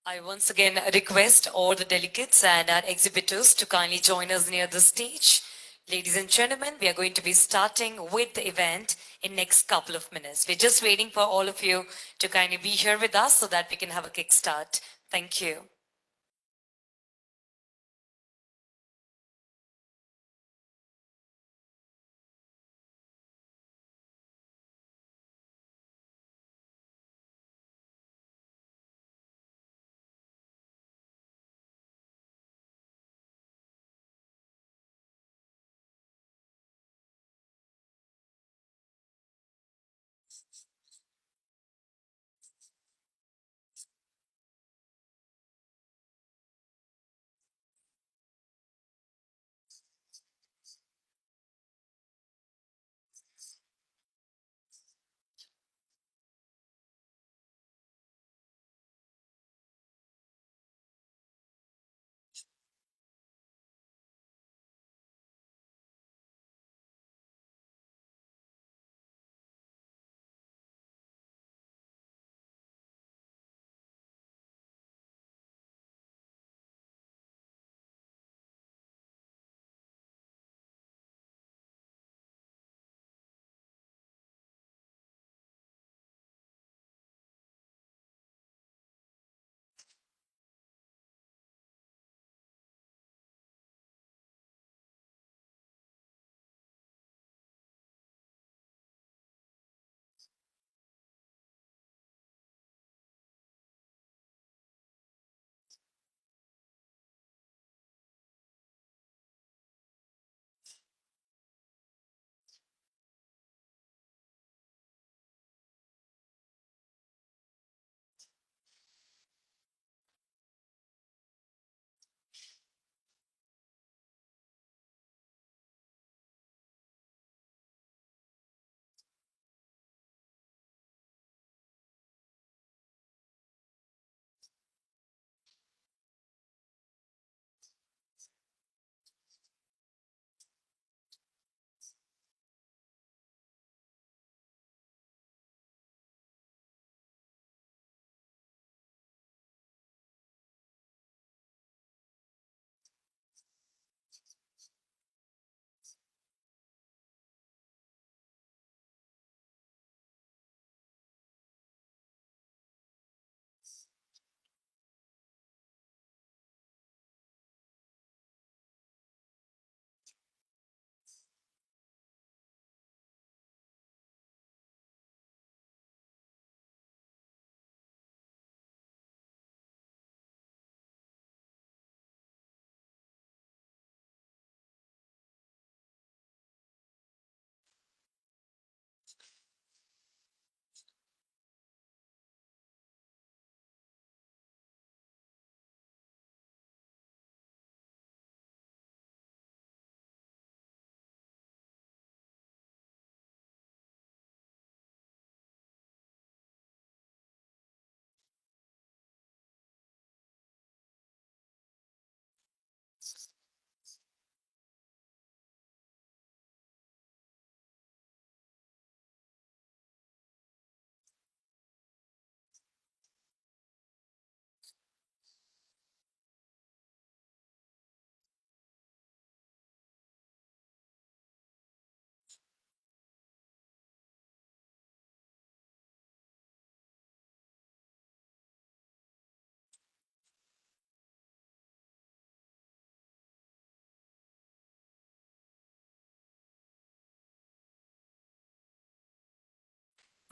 I once again request all the delegates and our exhibitors to kindly join us near the stage. Ladies and gentlemen, we are going to be starting with the event in next couple of minutes. We're just waiting for all of you to kindly be here with us so that we can have a kickstart. Thank you.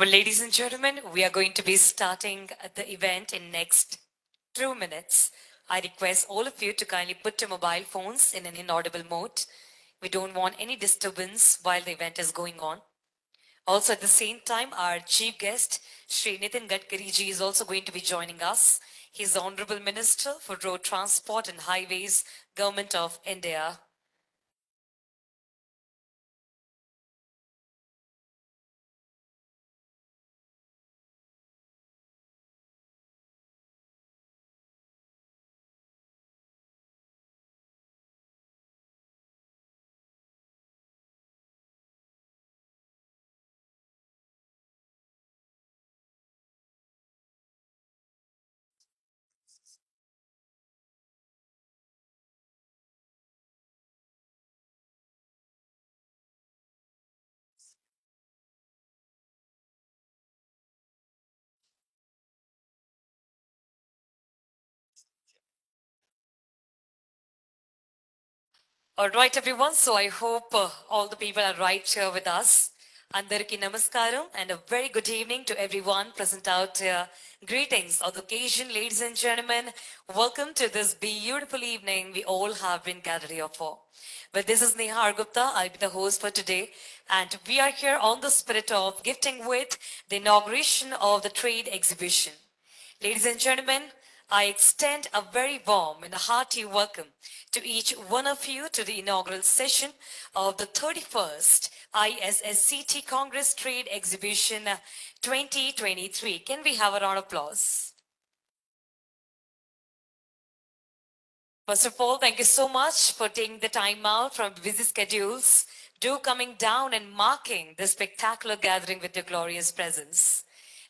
Well, ladies and gentlemen, we are going to be starting the event in next 2 minutes. I request all of you to kindly put your mobile phones in an inaudible mode. We don't want any disturbance while the event is going on. Also, at the same time, our chief guest, Shri Nitin Gadkari ji, is also going to be joining us. He's the Honorable Minister for Road Transport and Highways, Government of India. All right, everyone. So I hope all the people are right here with us. Andariki namaskaram and a very good evening to everyone present out here. Greetings on the occasion, ladies and gentlemen. Welcome to this beautiful evening we all have been gathered here for. Well, this is Neha Gupta. I'll be the host for today. And we are here on the spirit of gifting with the inauguration of the trade exhibition. Ladies and gentlemen, I extend a very warm and a hearty welcome to each one of you to the inaugural session of the 31st ISSCT Congress Trade Exhibition 2023. Can we have a round of applause? First of all, thank you so much for taking the time out from busy schedules, do coming down and marking this spectacular gathering with your glorious presence.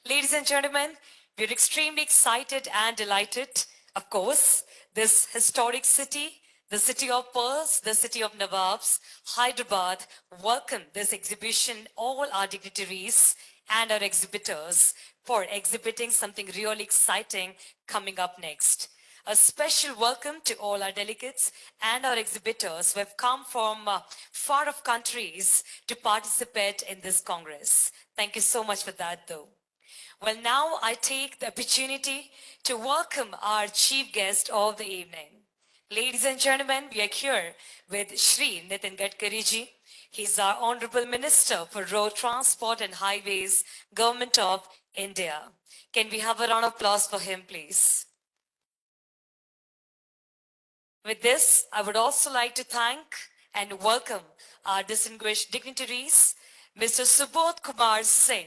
Ladies and gentlemen, we're extremely excited and delighted. Of course, this historic city, the city of pearls, the city of Nawabs, Hyderabad, welcome this exhibition, all our dignitaries and our exhibitors for exhibiting something really exciting coming up next. A special welcome to all our delegates and our exhibitors who have come from far off countries to participate in this Congress. Thank you so much for that though. Well, now I take the opportunity to welcome our chief guest of the evening. Ladies and gentlemen, we are here with Shri Nitin Gadkari ji. He's our Honorable Minister for Road Transport and Highways, Government of India. Can we have a round of applause for him, please? With this, I would also like to thank and welcome our distinguished dignitaries, Mr. Subodh Kumar Singh,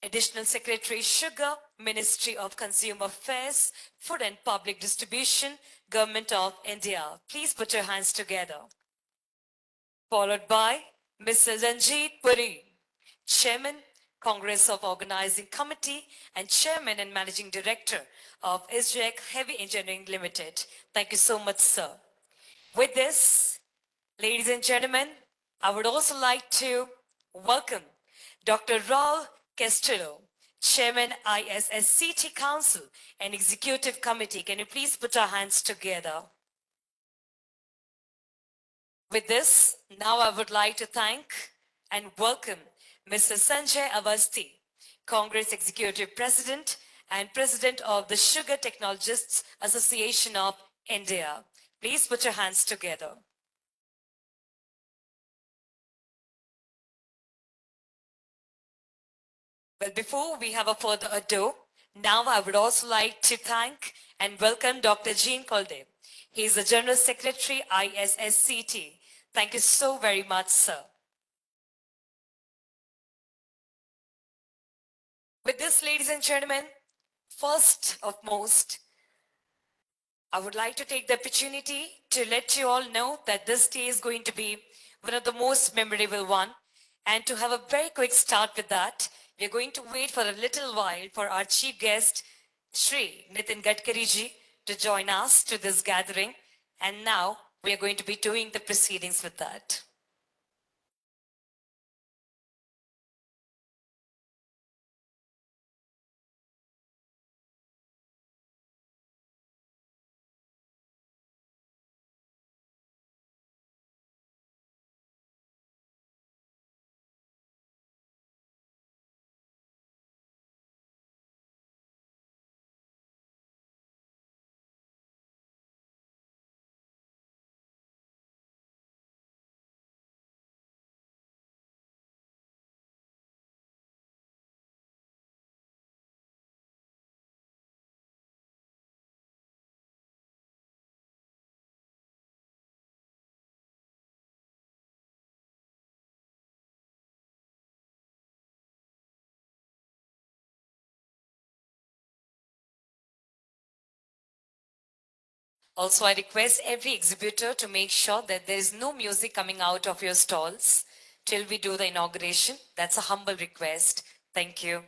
Additional Secretary Sugar, Ministry of Consumer Affairs, Food and Public Distribution, Government of India. Please put your hands together. Followed by Mr. Ranjit Puri, Chairman, Congress of Organizing Committee and Chairman and Managing Director of Xxxi Heavy Engineering Limited. Thank you so much, sir. With this, ladies and gentlemen, I would also like to welcome Dr. Raul Castillo, Chairman ISSCT Council and Executive Committee. Can you please put our hands together? With this, now I would like to thank and welcome Mr. Sanjay Avasti, Congress Executive President and President of the Sugar Technologists Association of India. Please put your hands together. Well, before we have a further ado, now I would also like to thank and welcome Dr. Jean Kolde. He is the General Secretary, ISSCT. Thank you so very much, sir. With this, ladies and gentlemen, first of most, I would like to take the opportunity to let you all know that this day is going to be one of the most memorable one. And to have a very quick start with that, we're going to wait for a little while for our chief guest, Shri Nitin Gadkari ji, to join us to this gathering. And now we are going to be doing the proceedings with that. Also, I request every exhibitor to make sure that there is no music coming out of your stalls till we do the inauguration. That's a humble request. Thank you.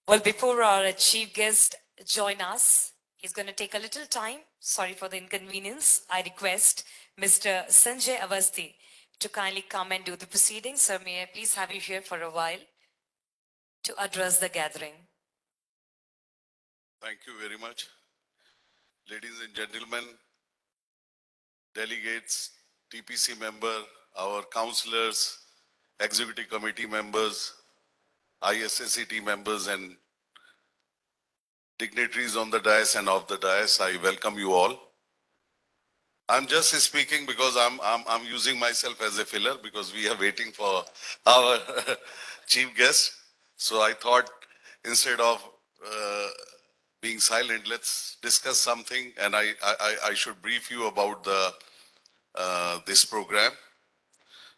Well, before our chief guest join us, he's going to take a little time. Sorry for the inconvenience. I request Mr. Sanjay Avasti to kindly come and do the proceedings. Sir, may I please have you here for a while to address the gathering? Thank you very much. Ladies and gentlemen, delegates, TPC member, our councillors, executive committee members, ISSCT members and dignitaries on the dais and off the dais, I welcome you all. I'm just speaking because I'm using myself as a filler because we are waiting for our chief guest. So I thought instead of being silent, let's discuss something, and I should brief you about this program.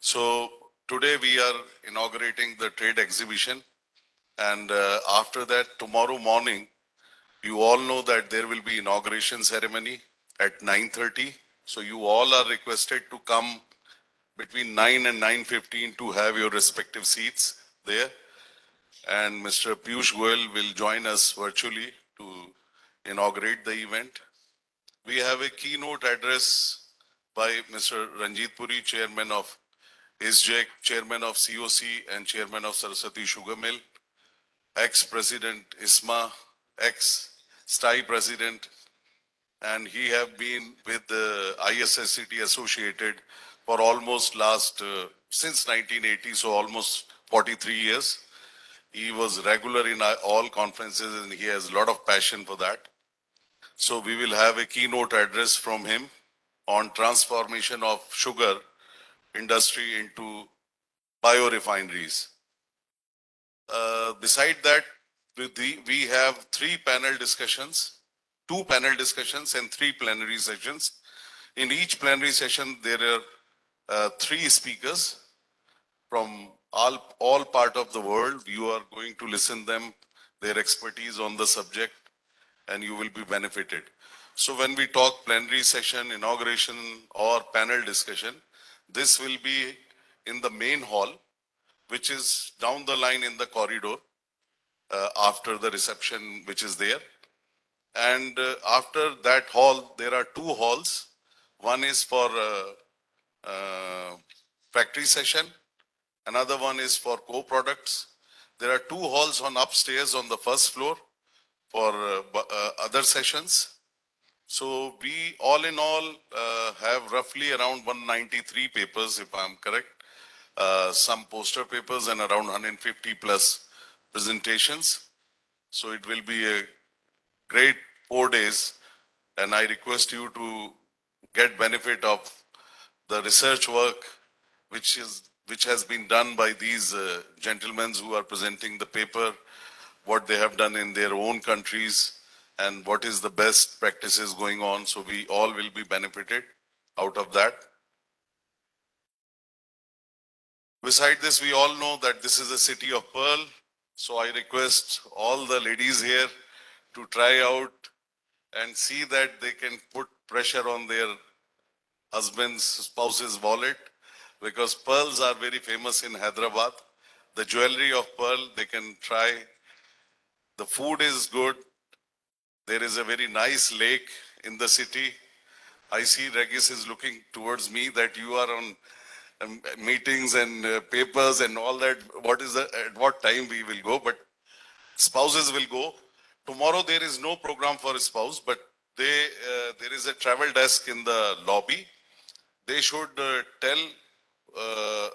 So today we are inaugurating the trade exhibition, and after that, tomorrow morning, you all know that there will be inauguration ceremony at 9:30. So you all are requested to come between 9 and 9:15 to have your respective seats there. And Mr. Piyush Goyal will join us virtually to inaugurate the event. We have a keynote address by Mr. Ranjit Puri, Chairman of Xxxi, Chairman of COC and Chairman of Saraswati Sugar Mill, ex-President ISMA, ex-STI President, and he have been with the ISSCT associated for almost since 1980, so almost 43 years. He was regular in all conferences and he has a lot of passion for that. So we will have a keynote address from him on transformation of sugar industry into biorefineries. Beside that, we have two panel discussions and 3 plenary sessions. In each plenary session, there are 3 speakers from all part of the world. You are going to listen them, their expertise on the subject, and you will be benefited. So when we talk plenary session, inauguration, or panel discussion, this will be in the main hall, which is down the line in the corridor after the reception which is there. And after that hall, there are 2 halls. One is for factory session. Another one is for co-products. There are 2 halls on upstairs on the first floor for other sessions. So we all in all have roughly around 193 papers, if I'm correct. Some poster papers and around 150 plus presentations. So it will be a great 4 days, and I request you to get benefit of the research work which has been done by these gentlemen who are presenting the paper, what they have done in their own countries, and what is the best practices going on. So we all will be benefited out of that. Beside this, we all know that this is a city of pearl. So I request all the ladies here to try out and see that they can put pressure on their husband's spouse's wallet, because pearls are very famous in Hyderabad. The jewelry of pearl, they can try. The food is good. There is a very nice lake in the city. I see Regis is looking towards me that you are on meetings and papers and all that. At what time we will go? But spouses will go. Tomorrow there is no program for a spouse, but there is a travel desk in the lobby. They should tell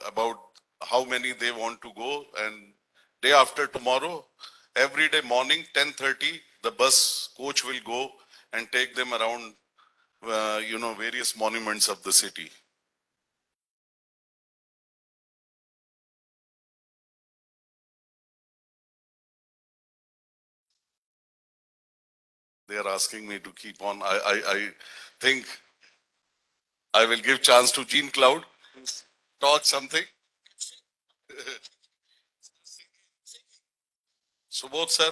about how many they want to go, and day after tomorrow, every day morning 10:30, the bus coach will go and take them around, various monuments of the city. They are asking me to keep on. I think I will give chance to Jean Cloud. Talk something. Subodh sir,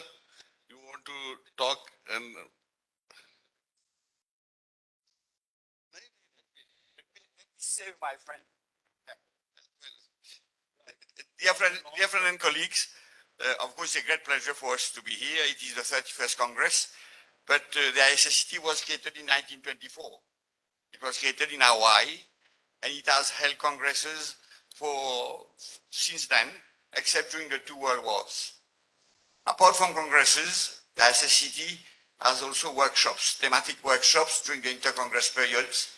you want to talk? And Save my friend. Dear friend and colleagues, Of course, a great pleasure for us to be here. It is the 31st Congress, but the ISSCT was created in 1924. It was created in Hawaii, and it has held congresses since then, except during the two world wars. Apart from congresses, the ISSCT has also workshops, thematic workshops during the inter-congress periods.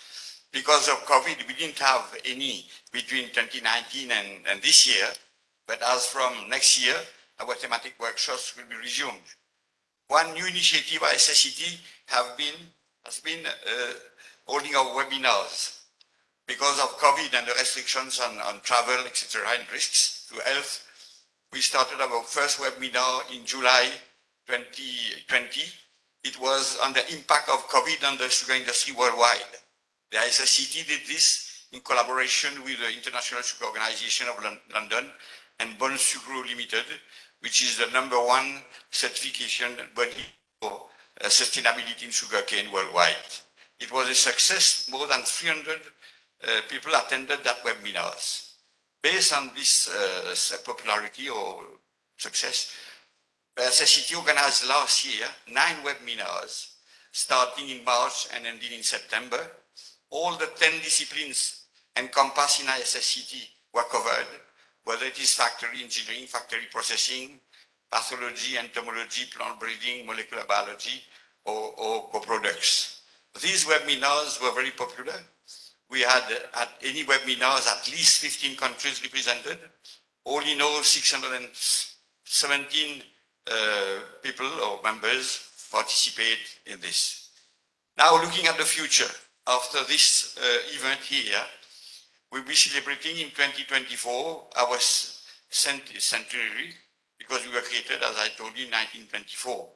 Because of COVID, we didn't have any between 2019 and this year, but as from next year, our thematic workshops will be resumed. One new initiative ISSCT has been holding our webinars. Because of COVID and the restrictions on travel, etc., and risks to health, we started our first webinar in July 2020. It was on the impact of COVID on the sugar industry worldwide. The ISSCT did this in collaboration with the International Sugar Organization of London and Bon Sucre Limited, which is the #1 certification body for sustainability in sugarcane worldwide. It was a success. More than 300 people attended that webinars. Based on this popularity or success, the ISSCT organized last year 9 webinars, starting in March and ending in September. All the 10 disciplines encompassed in ISSCT were covered, whether it is factory engineering, factory processing, pathology, entomology, plant breeding, molecular biology, or co-products. These webinars were very popular. We had at any webinars at least 15 countries represented. All in all, 617 people or members participate in this. Now, looking at the future, after this event here, we'll be celebrating in 2024 our centenary, because we were created, as I told you, in 1924.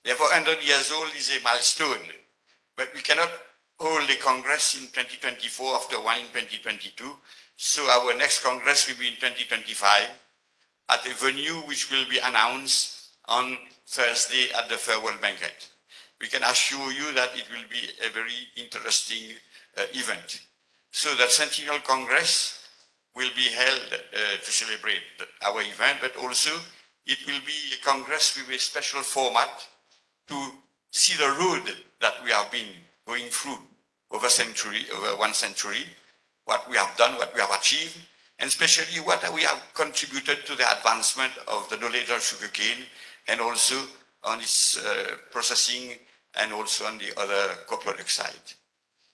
Therefore, 100 years old is a milestone, but we cannot hold a Congress in 2024 after one in 2022. So our next Congress will be in 2025 at a venue which will be announced on Thursday at the farewell banquet. We can assure you that it will be a very interesting event. So the Centennial Congress will be held to celebrate our event, but also it will be a Congress with a special format to see the road that we have been going through over 1 century, what we have done, what we have achieved, and especially what we have contributed to the advancement of the knowledge of sugarcane, and also on its processing, and also on the other co-product side.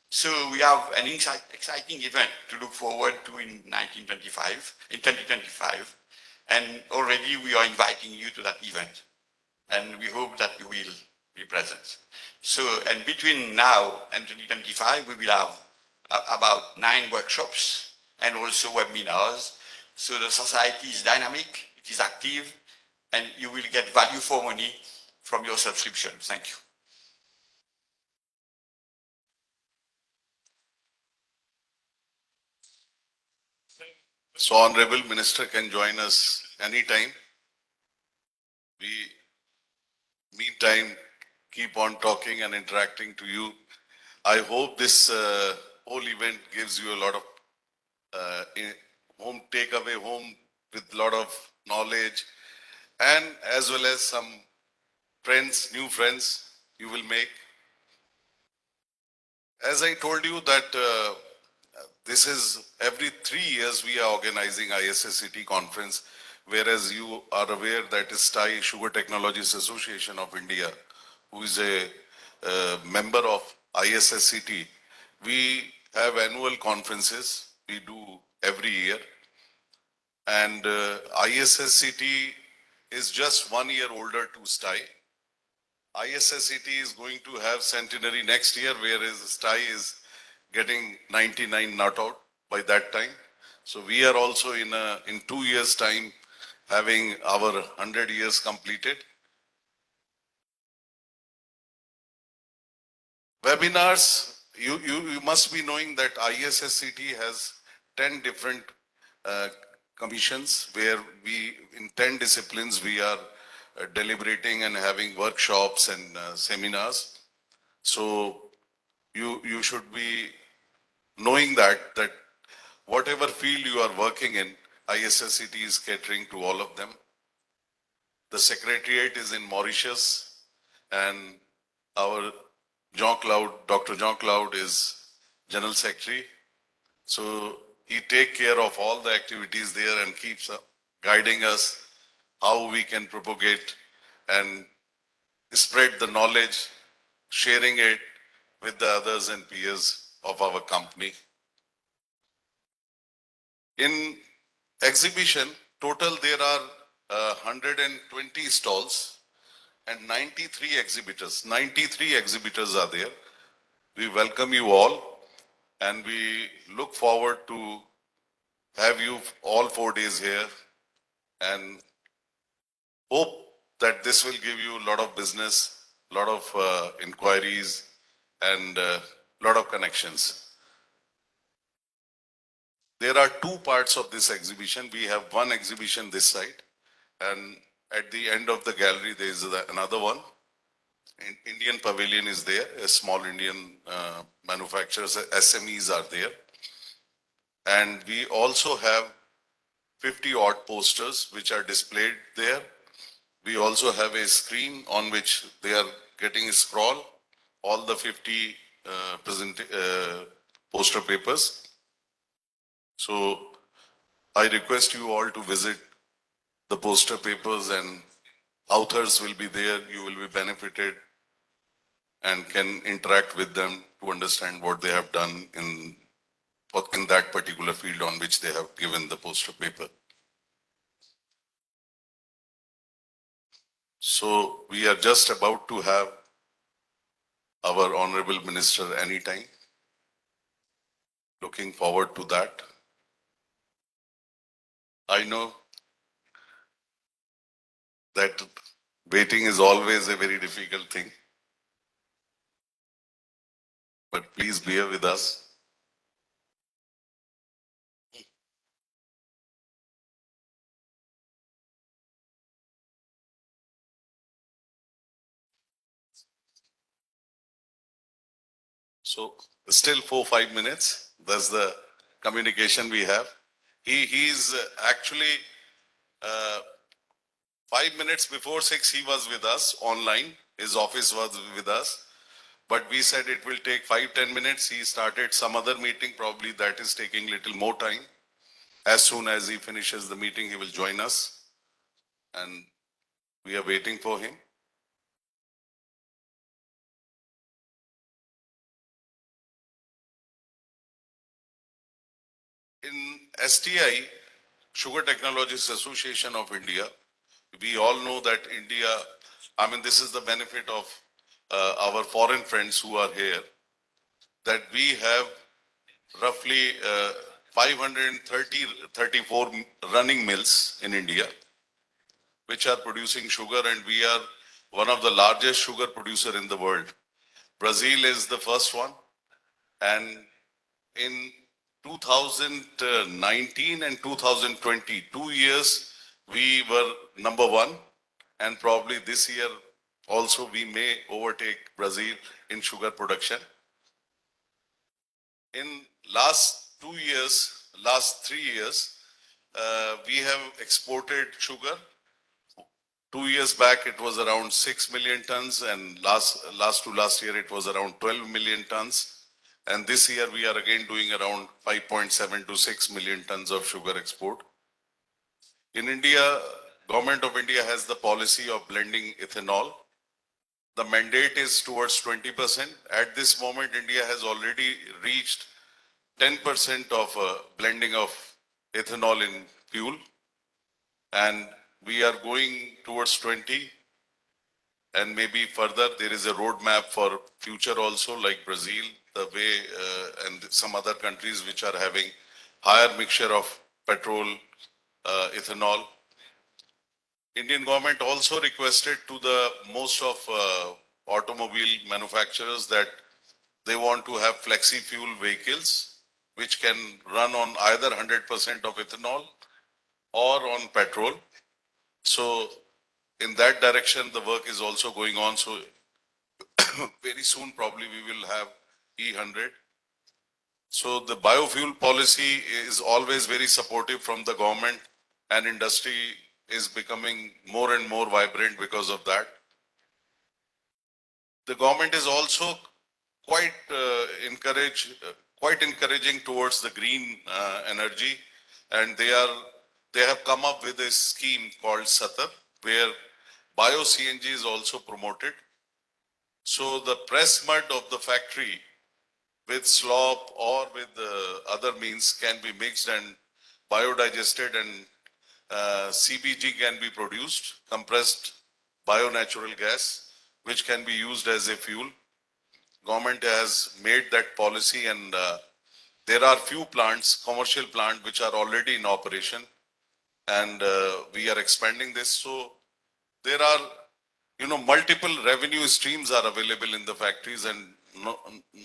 So we have an exciting event to look forward to in 2025, and already we are inviting you to that event, and we hope that you will be present. So, and between now and 2025, we will have about 9 workshops and also webinars. So the society is dynamic, it is active, and you will get value for money from your subscription. Thank you. So Honorable Minister can join us anytime. We, meantime, keep on talking and interacting to you. I hope this whole event gives you a lot of home takeaway home with a lot of knowledge, and as well as some friends, new friends you will make. As I told you that this is every 3 years we are organizing ISSCT conference, whereas you are aware that is Thai Sugar Technologies Association of India, who is a member of ISSCT. We have annual conferences we do every year, and ISSCT is just 1 year older to STI. ISSCT is going to have centenary next year, whereas STI is getting 99 not out by that time. So we are also in 2 years time having our 100 years completed. Webinars, you must be knowing that ISSCT has 10 different commissions where we, in 10 disciplines, we are deliberating and having workshops and seminars. So you should be knowing that whatever field you are working in, ISSCT is catering to all of them. The secretariat is in Mauritius, and our Dr. John Cloud is General Secretary. So he takes care of all the activities there and keeps guiding us how we can propagate and spread the knowledge, sharing it with the others and peers of our company. In exhibition, total there are 120 stalls and 93 exhibitors. 93 exhibitors are there. We welcome you all and we look forward to have you all 4 days here and hope that this will give you a lot of business, a lot of inquiries and a lot of connections. There are 2 parts of this exhibition. We have one exhibition this side, and at the end of the gallery there is another one. Indian pavilion is there, a small Indian manufacturers, SMEs are there. And we also have 50 odd posters which are displayed there. We also have a screen on which they are getting a scroll, all the 50 poster papers. So I request you all to visit the poster papers, and authors will be there. You will be benefited and can interact with them to understand what they have done in that particular field on which they have given the poster paper. So we are just about to have our Honorable Minister anytime. Looking forward to that. I know that waiting is always a very difficult thing, but please bear with us. So still 4-5 minutes. That's the communication we have. He's actually 5 minutes before 6 he was with us online. His office was with us. But we said it will take 5-10 minutes. He started some other meeting. Probably that is taking little more time. As soon as he finishes the meeting, he will join us. And we are waiting for him. In STI, Sugar Technologies Association of India, we all know that India, I mean, this is the benefit of our foreign friends who are here, that we have roughly 534 running mills in India, which are producing sugar, and we are one of the largest sugar producer in the world. Brazil is the first one, and in 2019 and 2020, 2 years, we were number 1, and probably this year also we may overtake Brazil in sugar production. In last 2 years, last 3 years, we have exported sugar. 2 years back, it was around 6 million tons, and last to last year, it was around 12 million tons. And this year, we are again doing around 5.7 to 6 million tons of sugar export. In India, Government of India has the policy of blending ethanol. The mandate is towards 20%. At this moment, India has already reached 10% of blending of ethanol in fuel. And we are going towards 20. And maybe further, there is a roadmap for future also, like Brazil, the way, and some other countries which are having higher mixture of petrol, ethanol. Indian government also requested to the most of automobile manufacturers that they want to have flexi fuel vehicles which can run on either 100% of ethanol or on petrol. So in that direction, the work is also going on. So very soon, probably we will have E100. So the biofuel policy is always very supportive from the government and industry is becoming more and more vibrant because of that. The government is also quite quite encouraging towards the green energy, and they have come up with a scheme called Satar, where bio CNG is also promoted. So the press mud of the factory with slop or with other means can be mixed and biodigested, and CBG can be produced, compressed bio-natural gas, which can be used as a fuel. Government has made that policy, and there are few plants, commercial plants, which are already in operation, and we are expanding this. So there are, multiple revenue streams are available in the factories, and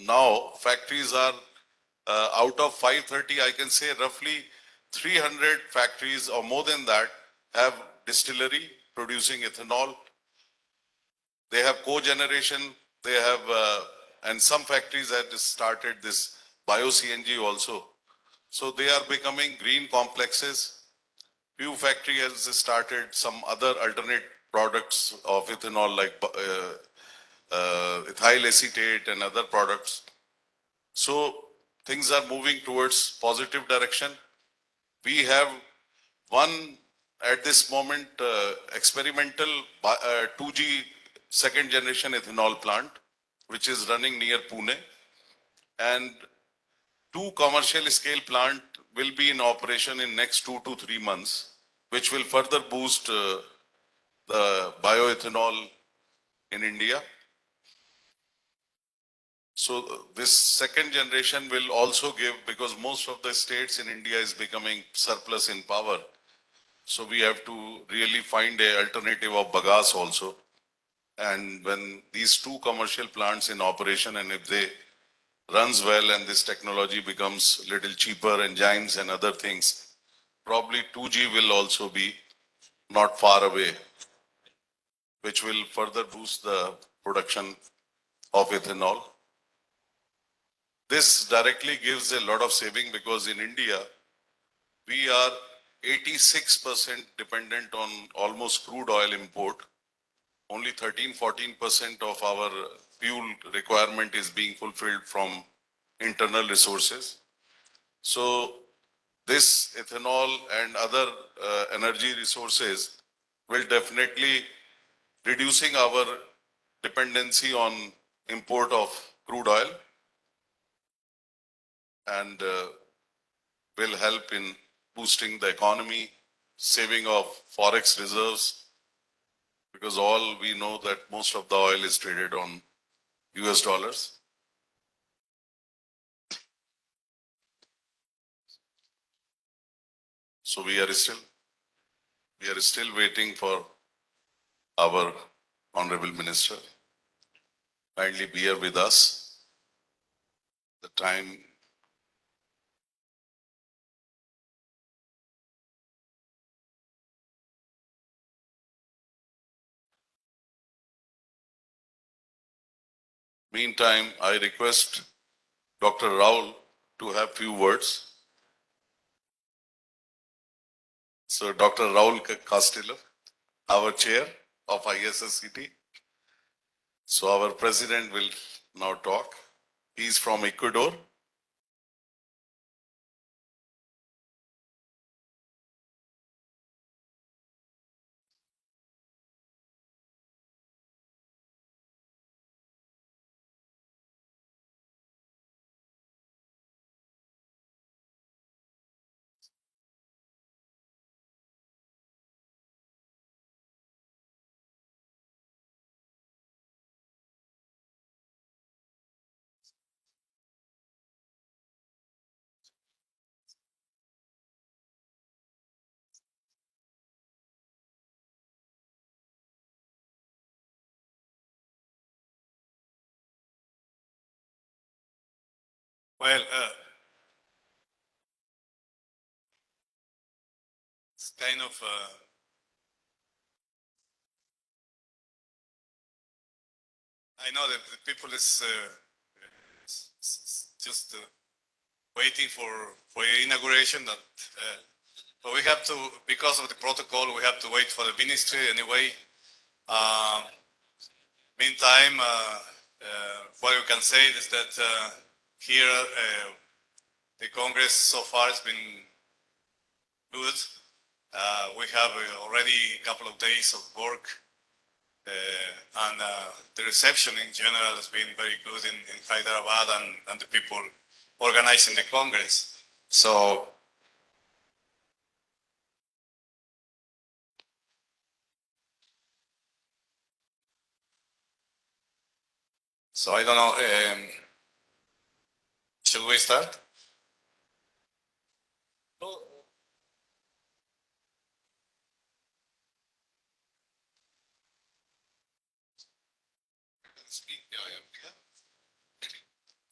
now factories are out of 530, I can say roughly 300 factories or more than that have distillery producing ethanol. They have cogeneration. They have, and some factories have started this bio CNG also. So they are becoming green complexes. Few factory has started some other alternate products of ethanol like ethyl acetate and other products. So things are moving towards positive direction. We have one at this moment experimental 2G second generation ethanol plant, which is running near Pune, and two commercial scale plant will be in operation in next 2 to 3 months, which will further boost the bioethanol in India. So this second generation will also give, because most of the states in India is becoming surplus in power. So we have to really find a alternative of bagasse also. And when these two commercial plants in operation, and if they runs well and this technology becomes little cheaper, enzymes and other things, probably 2G will also be not far away, which will further boost the production of ethanol. This directly gives a lot of saving, because in India, we are 86% dependent on almost crude oil import. Only 13-14% of our fuel requirement is being fulfilled from internal resources. So this ethanol and other energy resources will definitely reducing our dependency on import of crude oil, and will help in boosting the economy, saving of forex reserves, because all we know that most of the oil is traded on US dollars. So we are still waiting for our Honorable Minister. Kindly bear with us. The time. Meantime, I request Dr. Raul to have few words. So Dr. Raul Castillo, our chair of ISSCT. So our president will now talk. He's from Ecuador. Well, it's kind of I know that the people is just waiting for inauguration. That but we have to, because of the protocol, we have to wait for the ministry anyway. Meantime, what we can say is that here the Congress so far has been good. We have already a couple of days of work, and the reception in general has been very good in Hyderabad and the people organizing the Congress. So I don't know, should we start?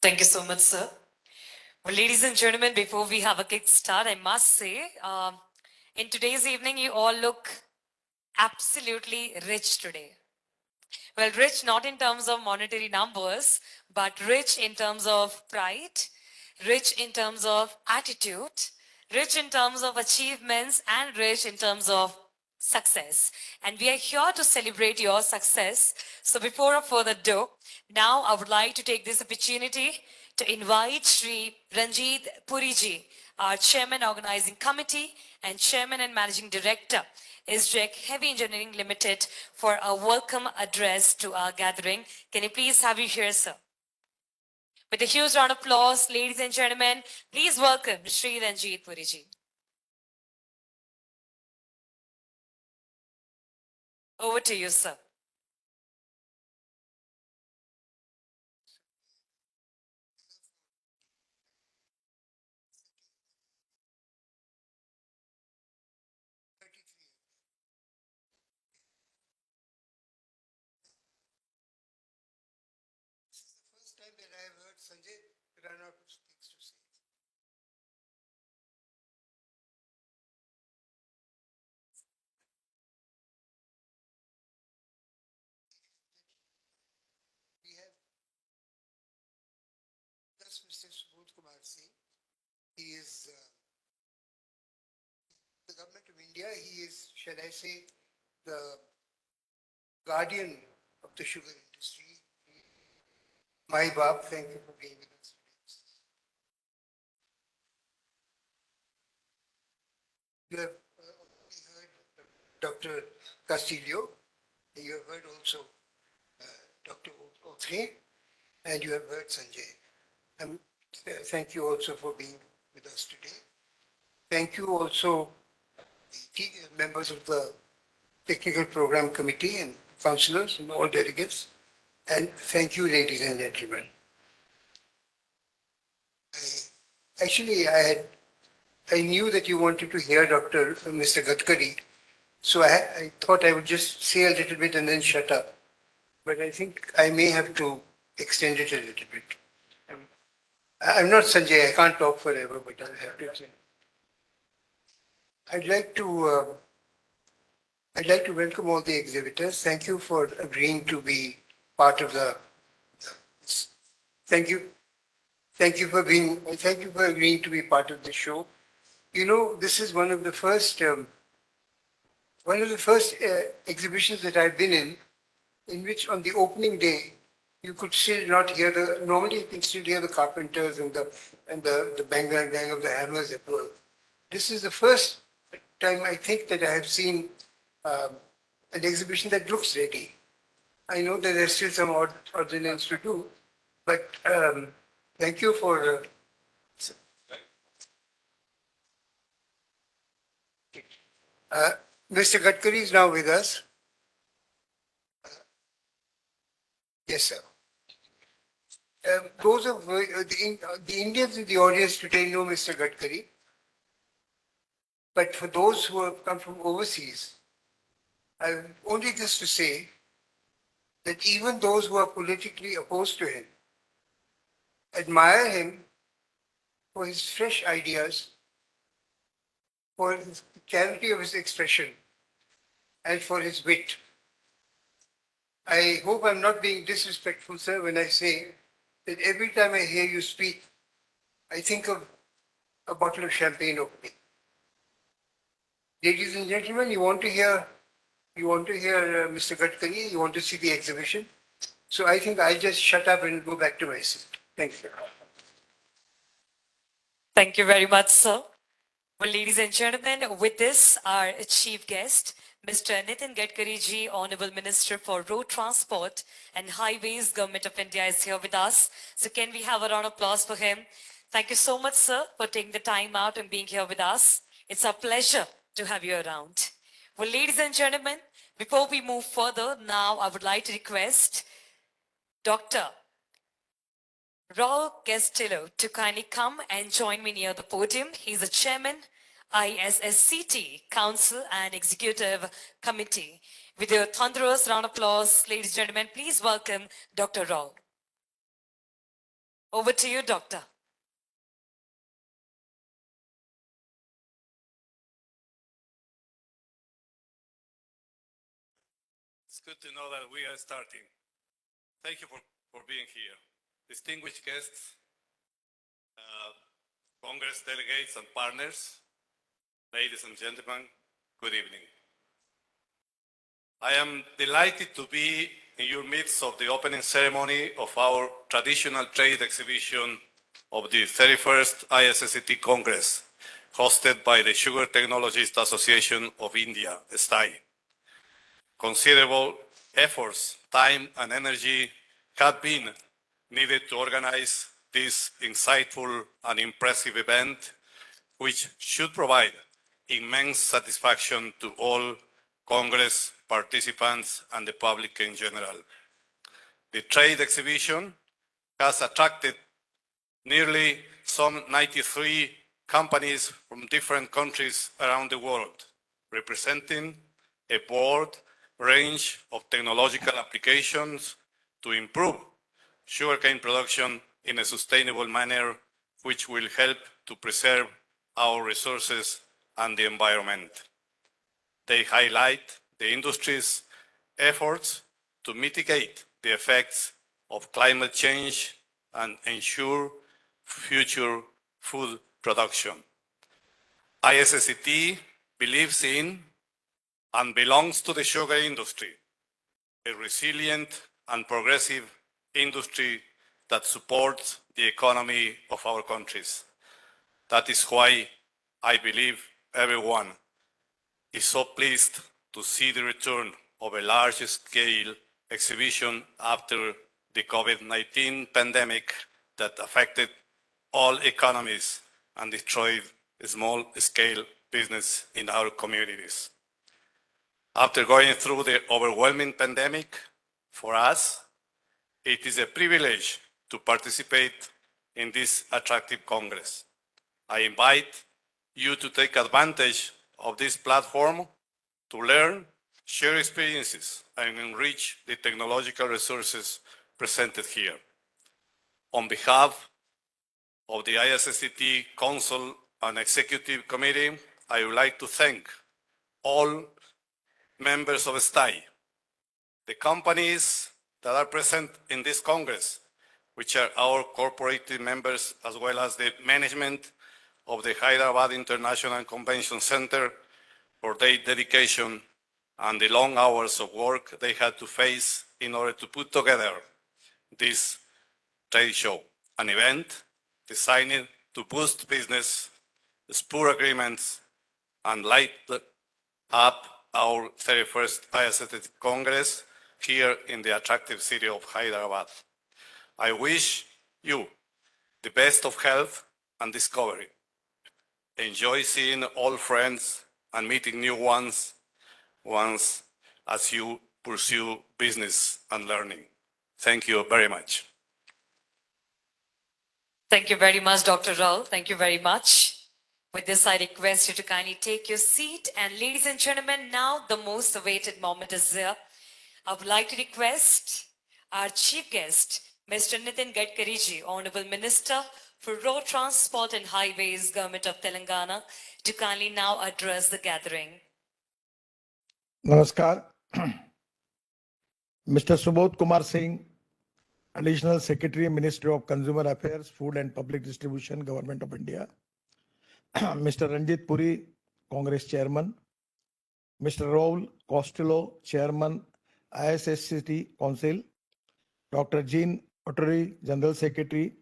Thank you so much, sir. Well, ladies and gentlemen, before we have a kickstart, I must say, in today's evening, you all look absolutely rich today. Well, rich not in terms of monetary numbers, but rich in terms of pride, rich in terms of attitude, rich in terms of achievements, and rich in terms of success. And we are here to celebrate your success. So before further ado, now I would like to take this opportunity to invite Sri Ranjit Puriji, our Chairman Organizing Committee and Chairman and Managing Director, Xxxi Heavy Engineering Limited, for a welcome address to our gathering. Can you please have you here, sir? With a huge round of applause, ladies and gentlemen, please welcome Sri Ranjit Puriji. Over to you, sir. First time that I have heard Sanjay run out of things to say. We have thus Mr. Subodh Kumar Singh. He is the government of India. He is, shall I say, the guardian of the sugar industry. My Bab, thank you for being with us today. You have already heard Dr. Castillo. You have heard also Dr. Othre, and you have heard Sanjay. Thank you also for being with us today. Thank you also, the members of the Technical Program Committee and councillors and all delegates. And thank you, ladies and gentlemen. Actually, I knew that you wanted to hear Mr. Gadkari, so I thought I would just say a little bit and then shut up. But I think I may have to extend it a little bit. I'm not Sanjay, I can't talk forever, but I'll have to say. I'd like to welcome all the exhibitors. Thank you for agreeing to be part of the. Thank you for agreeing to be part of the show. You know, this is one of the first exhibitions that I've been in which on the opening day you could still not hear normally you can still hear the carpenters and the bang bang bang of the hammers at work. This is the first time I think that I have seen an exhibition that looks ready. I know that there's still some ordinance to do, but thank you for. Mr. Gadkari is now with us. Yes, sir. Those of the Indians in the audience today know Mr. Gadkari, but for those who have come from overseas, I have only this to say that even those who are politically opposed to him admire him for his fresh ideas, for the clarity of his expression, and for his wit. I hope I'm not being disrespectful, sir, when I say that every time I hear you speak, I think of a bottle of champagne opening. Ladies and gentlemen, you want to hear Mr. Gadkari, you want to see the exhibition. So I think I'll just shut up and go back to my seat. Thank you. Thank you very much, sir. Well, ladies and gentlemen, with this, our chief guest, Mr. Nitin Gadkari ji, Hon'ble Minister for Road Transport and Highways, Government of India, is here with us. So can we have a round of applause for him? Thank you so much, sir, for taking the time out and being here with us. It's a pleasure to have you around. Well, ladies and gentlemen, before we move further, now I would like to request Dr. Raul Castillo to kindly come and join me near the podium. He's the chairman, ISSCT Council and Executive Committee. With your thunderous round of applause, ladies and gentlemen, please welcome Dr. Raul. Over to you, Doctor. It's good to know that we are starting. Thank you for being here. Distinguished guests, Congress delegates and partners, ladies and gentlemen, good evening. I am delighted to be in your midst of the opening ceremony of our traditional trade exhibition of the 31st ISSCT Congress, hosted by the Sugar Technologists Association of India, STAI. Considerable efforts, time, and energy have been needed to organize this insightful and impressive event, which should provide immense satisfaction to all Congress participants and the public in general. The trade exhibition has attracted nearly some 93 companies from different countries around the world, representing a broad range of technological applications to improve sugarcane production in a sustainable manner, which will help to preserve our resources and the environment. They highlight the industry's efforts to mitigate the effects of climate change and ensure future food production. ISSCT believes in and belongs to the sugar industry, a resilient and progressive industry that supports the economy of our countries. That is why I believe everyone is so pleased to see the return of a large-scale exhibition after the COVID-19 pandemic that affected all economies and destroyed small-scale business in our communities. After going through the overwhelming pandemic, for us, it is a privilege to participate in this attractive Congress. I invite you to take advantage of this platform to learn, share experiences, and enrich the technological resources presented here. On behalf of the ISSCT Council and Executive Committee, I would like to thank all members of STAI, the companies that are present in this Congress, which are our corporate members, as well as the management of the Hyderabad International Convention Center for their dedication and the long hours of work they had to face in order to put together this trade show, an event designed to boost business, spur agreements, and light up our 31st ISSCT Congress here in the attractive city of Hyderabad. I wish you the best of health and discovery. Enjoy seeing old friends and meeting new ones as you pursue business and learning. Thank you very much. Thank you very much, Dr. Raul. Thank you very much. With this, I request you to kindly take your seat. And ladies and gentlemen, now the most awaited moment is here. I would like to request our chief guest, Mr. Nitin Gadkari ji, Hon'ble Minister for Road Transport and Highways, Government of Telangana, to kindly now address the gathering. Namaskar. Mr. Subodh Kumar Singh, Additional Secretary, Ministry of Consumer Affairs, Food and Public Distribution, Government of India. Mr. Ranjit Puri, Congress Chairman, Mr. Raul Costello, Chairman, ISSCT Council, Dr. Jean Ottery, General Secretary,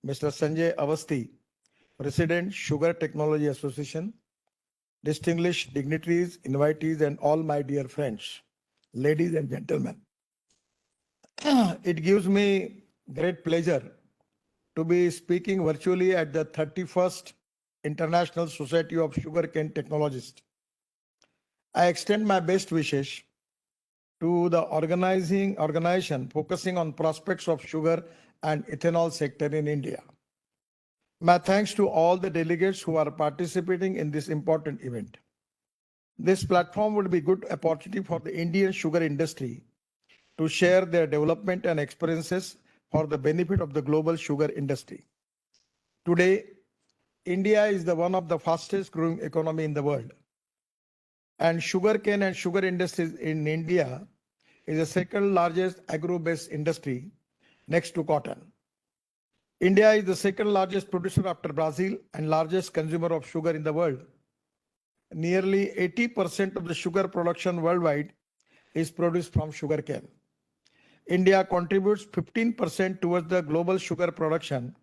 Mr. Sanjay Avasti, President, Sugar Technology Association, distinguished dignitaries, invitees, and all my dear friends, ladies and gentlemen. It gives me great pleasure to be speaking virtually at the 31st International Society of Sugarcane Technologists. I extend my best wishes to the organization focusing on prospects of sugar and ethanol sector in India. My thanks to all the delegates who are participating in this important event. This platform would be a good opportunity for the Indian sugar industry to share their development and experiences for the benefit of the global sugar industry. Today, India is one of the fastest growing economy in the world. And sugarcane and sugar industries in India is the second largest agro-based industry next to cotton. India is the second largest producer after Brazil and largest consumer of sugar in the world. Nearly 80% of the sugar production worldwide is produced from sugarcane. India contributes 15% towards the global sugar production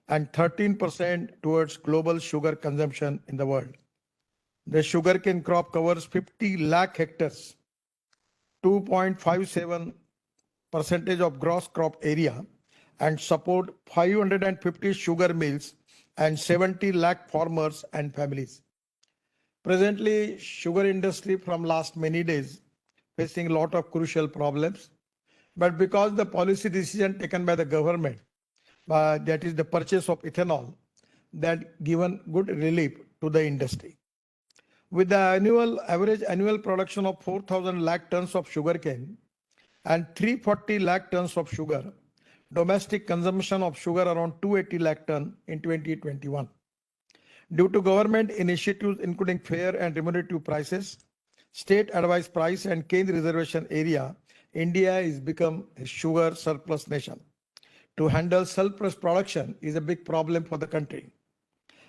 and 13% towards global sugar consumption in the world. The sugarcane crop covers 50 lakh hectares, 2.57% of gross crop area, and support 550 sugar mills and 70 lakh farmers and families. Presently, sugar industry from last many days facing a lot of crucial problems, but because the policy decision taken by the government, that is the purchase of ethanol, that given good relief to the industry. With the average annual production of 4,000 lakh tons of sugarcane and 340 lakh tons of sugar, domestic consumption of sugar around 280 lakh ton in 2021. Due to government initiatives including fair and remunerative prices, state advice price and cane reservation area, India is become a sugar surplus nation. To handle surplus production is a big problem for the country.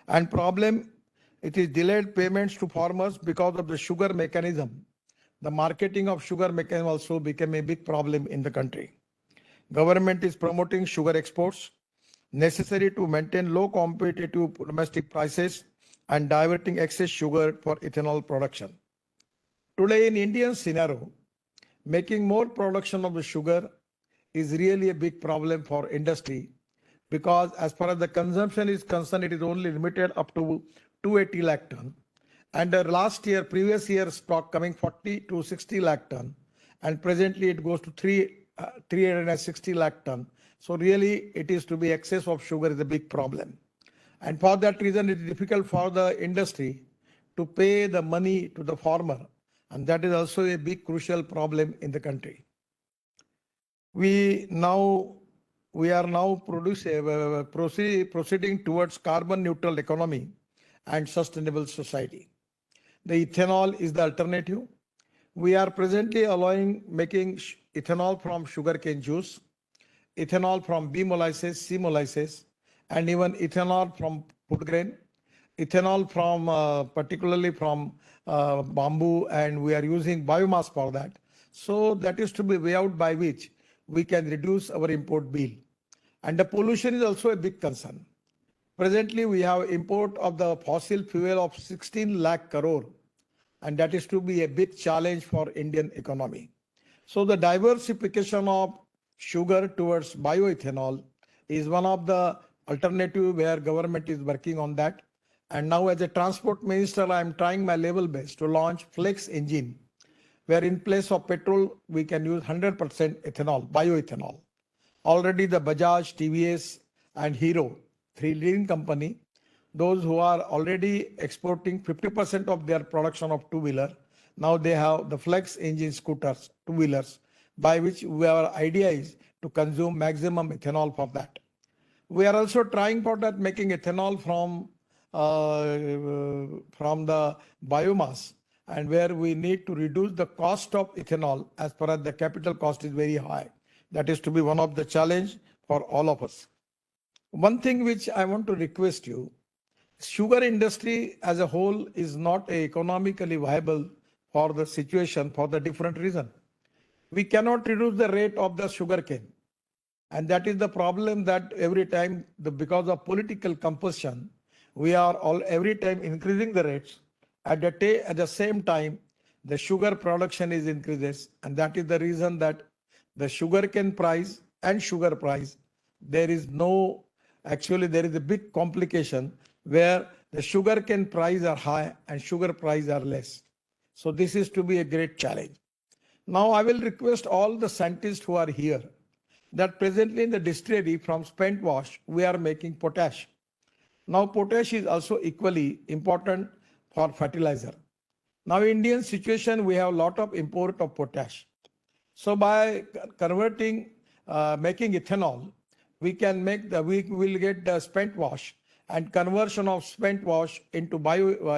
And problem, it is delayed payments to farmers because of the sugar mechanism. The marketing of sugar mechanism also became a big problem in the country. Government is promoting sugar exports, necessary to maintain low competitive domestic prices and diverting excess sugar for ethanol production. Today in Indian scenario, making more production of the sugar is really a big problem for industry because as far as the consumption is concerned, it is only limited up to 280 lakh ton. And previous year stock coming 40 to 60 lakh ton. And presently it goes to 360 lakh ton. So really it is to be excess of sugar is a big problem. And for that reason, it is difficult for the industry to pay the money to the farmer. And that is also a big crucial problem in the country. We are now proceeding towards carbon neutral economy and sustainable society. The ethanol is the alternative. We are presently making ethanol from sugarcane juice, ethanol from B molasses, C molasses, and even ethanol from food grain, ethanol from particularly from bamboo, and we are using biomass for that. So that is to be way out by which we can reduce our import bill. And the pollution is also a big concern. Presently, we have import of the fossil fuel of 16 lakh crore, and that is to be a big challenge for Indian economy. So the diversification of sugar towards bioethanol is one of the alternative where government is working on that. And now as a transport minister, I am trying my level best to launch flex engine, where in place of petrol, we can use 100% ethanol, bioethanol. Already the Bajaj, TVS and Hero, 3 leading company, those who are already exporting 50% of their production of two-wheeler, now they have the flex engine scooters, two-wheelers, by which our idea is to consume maximum ethanol for that. We are also trying for that, making ethanol from the biomass, and where we need to reduce the cost of ethanol as far as the capital cost is very high. That is to be one of the challenge for all of us. One thing which I want to request you, sugar industry as a whole is not economically viable for the situation for the different reason. We cannot reduce the rate of the sugar cane. And that is the problem that every time, because of political compulsion, we are all every time increasing the rates. At the same time, the sugar production is increases, and that is the reason that the sugarcane price and sugar price, there is no, actually there is a big complication where the sugarcane price are high and sugar price are less. So this is to be a great challenge. Now I will request all the scientists who are here that presently in the distillery from spent wash, we are making potash. Now potash is also equally important for fertilizer. Now Indian situation, we have a lot of import of potash. So by converting, making ethanol, we can make we will get the spent wash, and conversion of spent wash into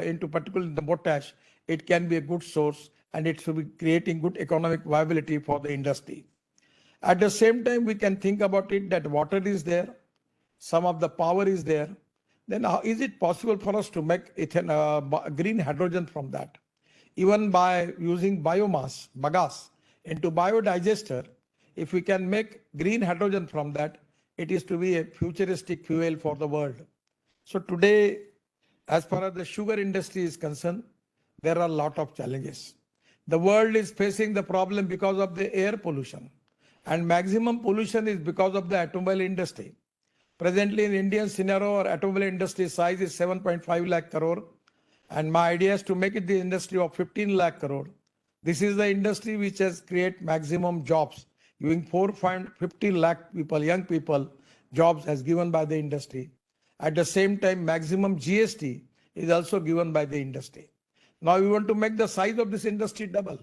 into particularly the potash, it can be a good source and it should be creating good economic viability for the industry. At the same time, we can think about it that water is there, some of the power is there. Then how is it possible for us to make green hydrogen from that? Even by using biomass, bagasse, into biodigester, if we can make green hydrogen from that, it is to be a futuristic fuel for the world. So today, as far as the sugar industry is concerned, there are a lot of challenges. The world is facing the problem because of the air pollution, and maximum pollution is because of the automobile industry. Presently in Indian scenario, our automobile industry size is 7.5 lakh crore, and my idea is to make it the industry of 15 lakh crore. This is the industry which has created maximum jobs, giving 4.50 lakh people, young people, jobs as given by the industry. At the same time, maximum GST is also given by the industry. Now we want to make the size of this industry double,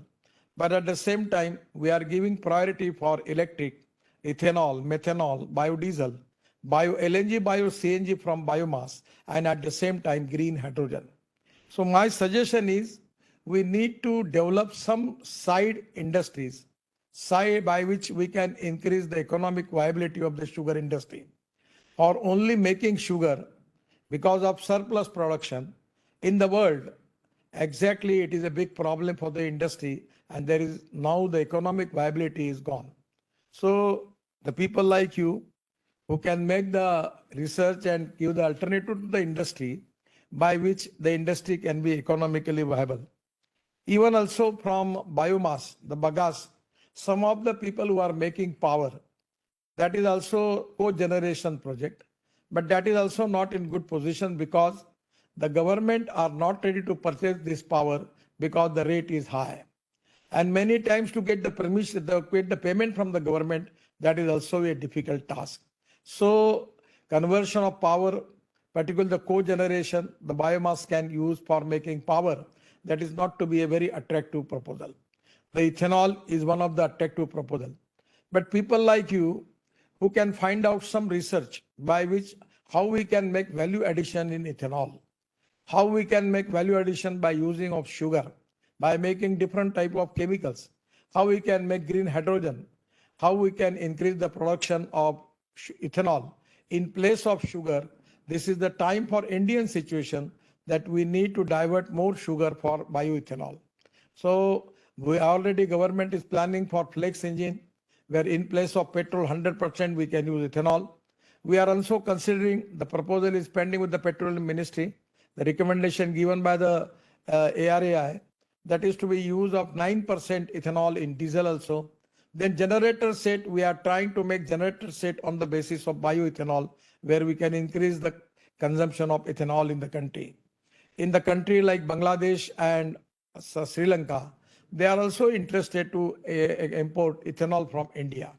but at the same time, we are giving priority for electric, ethanol, methanol, biodiesel, bio-LNG, bio-CNG from biomass, and at the same time, green hydrogen. So my suggestion is we need to develop some side industries, by which we can increase the economic viability of the sugar industry. Or only making sugar because of surplus production in the world, exactly it is a big problem for the industry, and there is now the economic viability is gone. So the people like you who can make the research and give the alternative to the industry by which the industry can be economically viable. Even also from biomass, the bagasse, some of the people who are making power, that is also co-generation project, but that is also not in good position because the government are not ready to purchase this power because the rate is high. And many times to get the permission, get the payment from the government, that is also a difficult task. So conversion of power, particularly the co-generation, the biomass can use for making power, that is not to be a very attractive proposal. The ethanol is one of the attractive proposal. But people like you who can find out some research by which how we can make value addition in ethanol, how we can make value addition by using of sugar, by making different type of chemicals, how we can make green hydrogen, how we can increase the production of ethanol in place of sugar. This is the time for Indian situation that we need to divert more sugar for bioethanol. So we already government is planning for flex engine, where in place of petrol 100% we can use ethanol. We are also considering, the proposal is pending with the Petroleum Ministry, the recommendation given by the ARAI, that is to be use of 9% ethanol in diesel also. Then generator set, we are trying to make generator set on the basis of bioethanol, where we can increase the consumption of ethanol in the country. In the country like Bangladesh and Sri Lanka, they are also interested to import ethanol from India.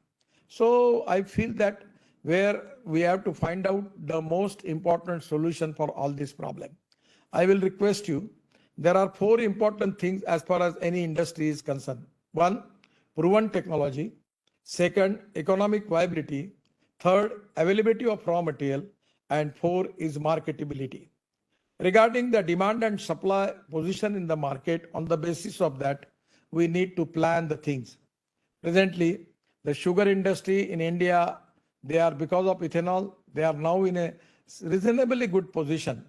So I feel that where we have to find out the most important solution for all this problem. I will request you, there are 4 important things as far as any industry is concerned. 1, proven technology. 2nd, economic viability. 3rd, availability of raw material. And 4 is marketability. Regarding the demand and supply position in the market, on the basis of that, we need to plan the things. Presently, the sugar industry in India, they are, because of ethanol, they are now in a reasonably good position.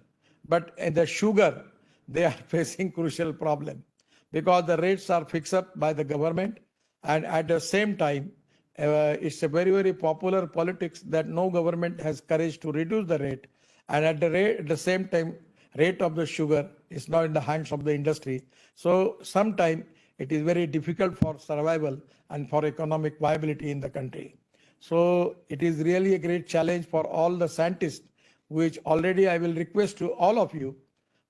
But in the sugar, they are facing crucial problem. because the rates are fixed up by the government, and at the same time, it's a very, very popular politics that no government has courage to reduce the rate, and at the same time, rate of the sugar is now in the hands of the industry. So sometimes it is very difficult for survival and for economic viability in the country. So it is really a great challenge for all the scientists, which already I will request to all of you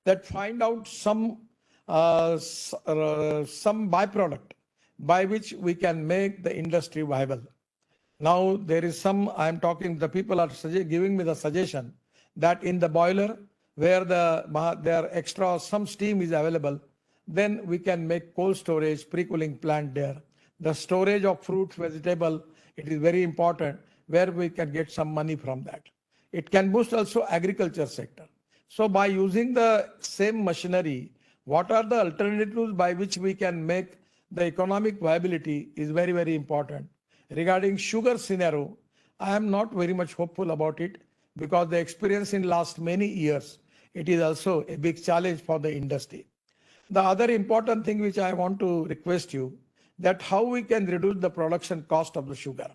that find out some byproduct by which we can make the industry viable. Now there is some, I am talking, the people are giving me the suggestion that in the boiler where there extra some steam is available, then we can make cold storage, pre-cooling plant there. The storage of fruits, vegetable, it is very important where we can get some money from that. It can boost also agriculture sector. So by using the same machinery, what are the alternatives by which we can make the economic viability is very, very important. Regarding sugar scenario, I am not very much hopeful about it because the experience in last many years, it is also a big challenge for the industry. The other important thing which I want to request you, that how we can reduce the production cost of the sugar.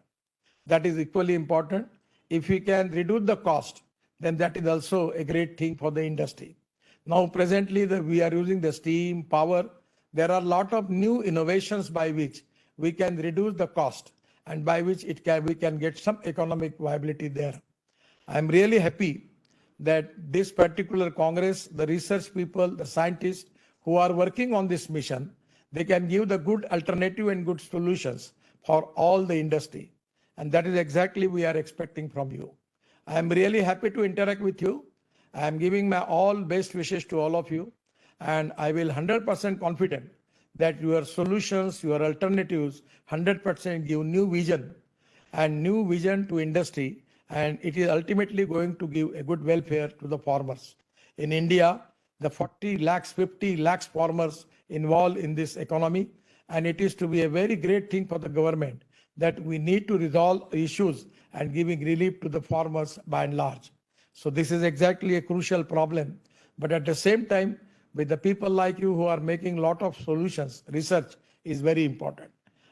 That is equally important. If we can reduce the cost, then that is also a great thing for the industry. Now presently we are using the steam, power. There are a lot of new innovations by which we can reduce the cost and by which we can get some economic viability there. I am really happy that this particular Congress, the research people, the scientists who are working on this mission, they can give the good alternative and good solutions for all the industry. And that is exactly we are expecting from you. I am really happy to interact with you. I am giving my all best wishes to all of you. And I will 100% confident that your solutions, your alternatives, 100% give new vision to industry. And it is ultimately going to give a good welfare to the farmers. In India, the 40 lakhs, 50 lakhs farmers involved in this economy. And it is to be a very great thing for the government that we need to resolve issues and giving relief to the farmers by and large. So this is exactly a crucial problem. But at the same time, with the people like you who are making a lot of solutions, research is very important.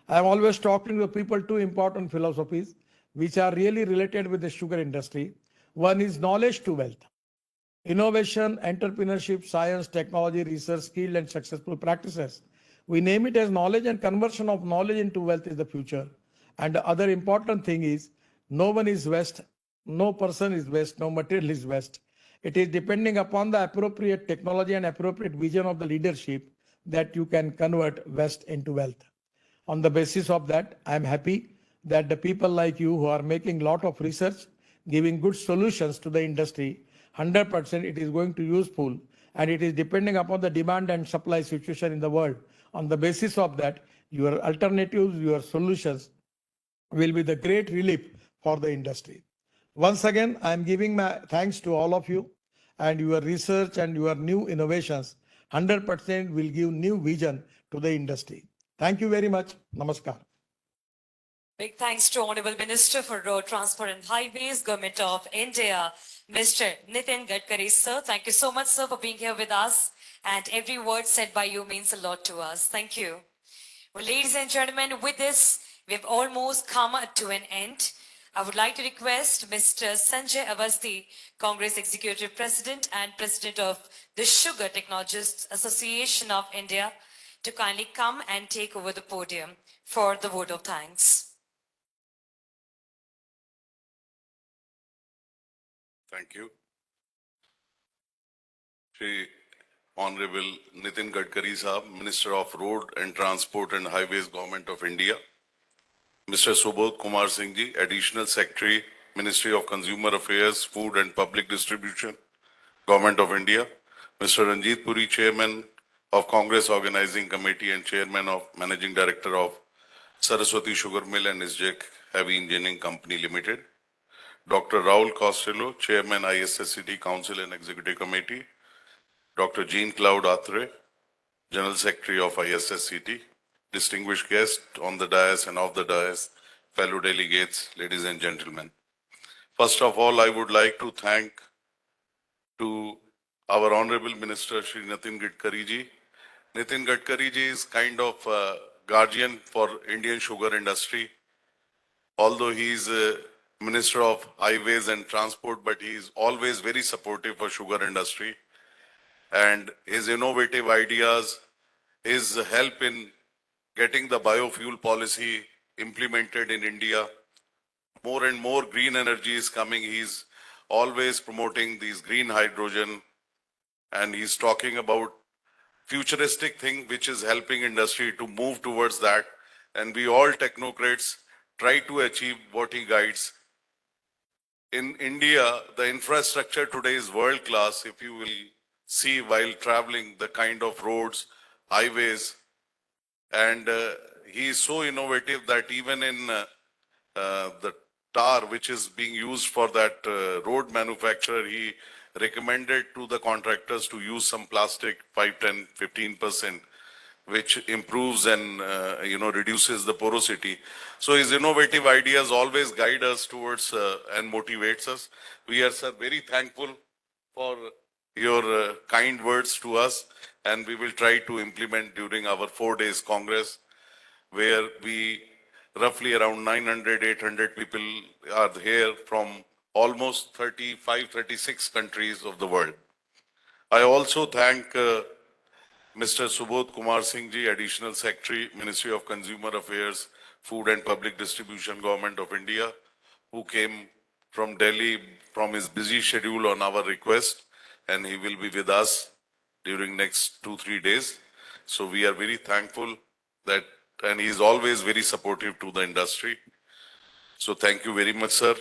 I am always talking to people two important philosophies which are really related with the sugar industry. One is knowledge to wealth. Innovation, entrepreneurship, science, technology, research, skilled and successful practices. We name it as knowledge, and conversion of knowledge into wealth is the future. And the other important thing is no one is West, no person is West, no material is West. It is depending upon the appropriate technology and appropriate vision of the leadership that you can convert West into wealth. On the basis of that, I am happy that the people like you who are making a lot of research, giving good solutions to the industry, 100% it is going to useful, and it is depending upon the demand and supply situation in the world. On the basis of that, your alternatives, your solutions will be the great relief for the industry. Once again, I am giving my thanks to all of you, and your research and your new innovations 100% will give new vision to the industry. Thank you very much. Namaskar. Big thanks to Honorable Minister for Road Transport and Highways, Government of India, Mr. Nitin Gadkari, sir. Thank you so much, sir, for being here with us. And every word said by you means a lot to us. Thank you. Well, ladies and gentlemen, with this, we have almost come to an end. I would like to request Mr. Sanjay Awasthi, Congress Executive President and President of the Sugar Technologists Association of India, to kindly come and take over the podium for the vote of thanks. Thank you. Shri Honorable Nitin Gadkari Sahab, Minister of Road and Transport and Highways, Government of India. Mr. Subodh Kumar Singh Ji, Additional Secretary, Ministry of Consumer Affairs, Food and Public Distribution, Government of India. Mr. Ranjit Puri, Chairman of Congress Organizing Committee and Chairman of Managing Director of Saraswati Sugar Mill and Xxxi Heavy Engineering Company Limited. Dr. Raul Costello, Chairman ISSCT Council and Executive Committee. Dr. Jean Cloud Atre, General Secretary of ISSCT. Distinguished guests on the dais and off the dais, fellow delegates, ladies and gentlemen. First of all, I would like to thank to our Honorable Minister, Shri Nitin Gadkari Ji, Nitin Gadkari ji is kind of guardian for Indian sugar industry. Although he is Minister of Highways and Transport, but he is always very supportive for sugar industry. And his innovative ideas, his help in getting the biofuel policy implemented in India. More and more green energy is coming. He's always promoting these green hydrogen, and he's talking about futuristic thing which is helping industry to move towards that. And we all technocrats try to achieve what he guides. In India, the infrastructure today is world class. If you will see while traveling, the kind of roads, highways, and he is so innovative that even in the tar which is being used for that road manufacturer, he recommended to the contractors to use some plastic 5, 10, 15%, which improves and reduces the porosity. So his innovative ideas always guide us towards and motivates us. We are, sir, very thankful for your kind words to us, and we will try to implement during our 4 days Congress, where we roughly around 900, 800 people are here from almost 35, 36 countries of the world. I also thank Mr. Subodh Kumar Singh ji, Additional Secretary, Ministry of Consumer Affairs, Food and Public Distribution, Government of India, who came from Delhi from his busy schedule on our request, and he will be with us during next 2-3 days. So we are very thankful that, and he is always very supportive to the industry. So thank you very much, sir.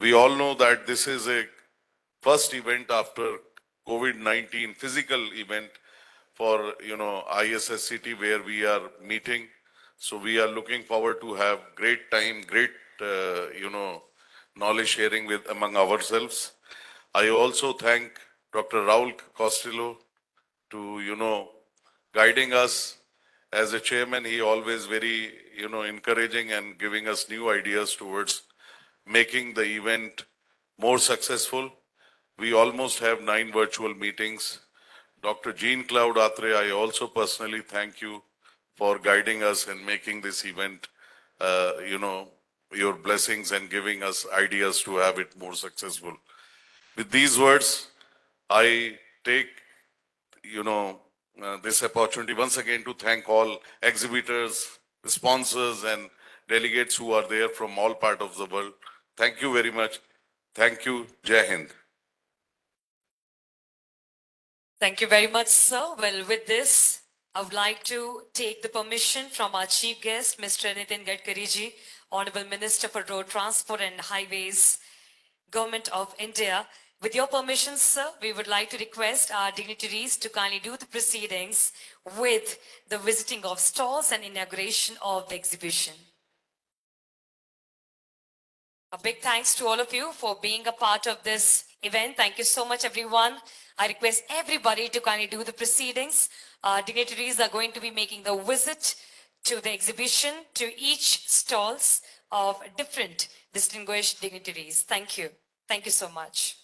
We all know that this is a first event after COVID-19, physical event for, ISSCT where we are meeting. So we are looking forward to have great time, great, knowledge sharing with among ourselves. I also thank Dr. Raul Costello to, guiding us as a chairman. He always very, encouraging and giving us new ideas towards making the event more successful. We almost have 9 virtual meetings. Dr. Jean Cloud Atre, I also personally thank you for guiding us and making this event, your blessings and giving us ideas to have it more successful. With these words, I take, this opportunity once again to thank all exhibitors, sponsors, and delegates who are there from all parts of the world. Thank you very much. Thank you. Jai Hind. Thank you very much, sir. Well, with this, I would like to take the permission from our chief guest, Mr. Nitin Gadkari ji, Hon'ble Minister for Road Transport and Highways, Government of India. With your permission, sir, we would like to request our dignitaries to kindly do the proceedings with the visiting of stalls and inauguration of the exhibition. A big thanks to all of you for being a part of this event. Thank you so much, everyone. I request everybody to kindly do the proceedings. Our dignitaries are going to be making the visit to the exhibition, to each stalls of different distinguished dignitaries. Thank you. Thank you so much.